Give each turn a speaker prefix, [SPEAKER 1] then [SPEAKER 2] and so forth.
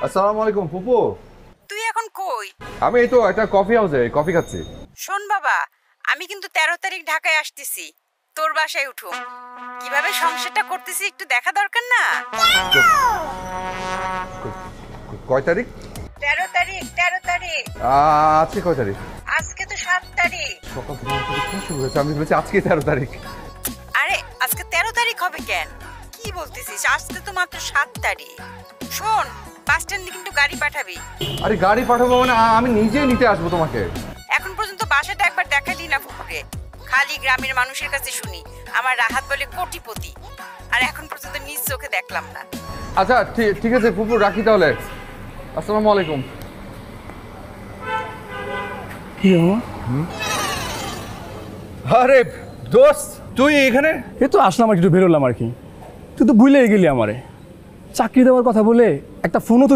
[SPEAKER 1] আসসালামু আলাইকুম ফুপু।
[SPEAKER 2] তুই এখন কই?
[SPEAKER 1] আমি এই তো একটা কফি হাউসে কফি খাচ্ছি।
[SPEAKER 2] শোন বাবা, আমি কিন্তু 13 তারিখ ঢাকায় আসতেছি। তোর বাসায় উঠুম। কিভাবে সংসারটা করতেছি একটু দেখা দরকার না?
[SPEAKER 1] কয় তারিখ?
[SPEAKER 2] 13 তারিখ, 13 তারিখ।
[SPEAKER 1] আজকে কয় তারিখ?
[SPEAKER 2] আজকে তো 7 তারিখ।
[SPEAKER 1] সকাল থেকে কি শুরু হয়েছে? আমি বলেছি আজকে 13 তারিখ।
[SPEAKER 2] আরে আজকে 13 তারিখ হবে কেন? কি বলতেছিস? আজকে তো মাত্র 7 তারিখ। শোন, বাস স্ট্যান্ডে কিন্তু গাড়ি পাঠাবি।
[SPEAKER 1] আরে গাড়ি পাঠাবো মানে আমি নিজেই নিতে আসবো তোমাকে।
[SPEAKER 2] এখন পর্যন্ত বাসাটা একবার দেখালি না ফুপুরে। খালি গ্রামের মানুষের কাছে শুনি আমার রাহাত বলে কোটিপতি, আর এখন পর্যন্ত নিজ চোখে দেখলাম না।
[SPEAKER 1] আচ্ছা ঠিক আছে ফুপু, রাখি তাহলে। আসসালামু আলাইকুম।
[SPEAKER 3] আরে দোস্ত, তুই এখানে?
[SPEAKER 4] এ তো আসলাম আর একটু বেরোলাম আর কি। তুই তো ভুলে গেলি আমারে। চাকরি দেওয়ার কথা বলে একটা ফোনও তো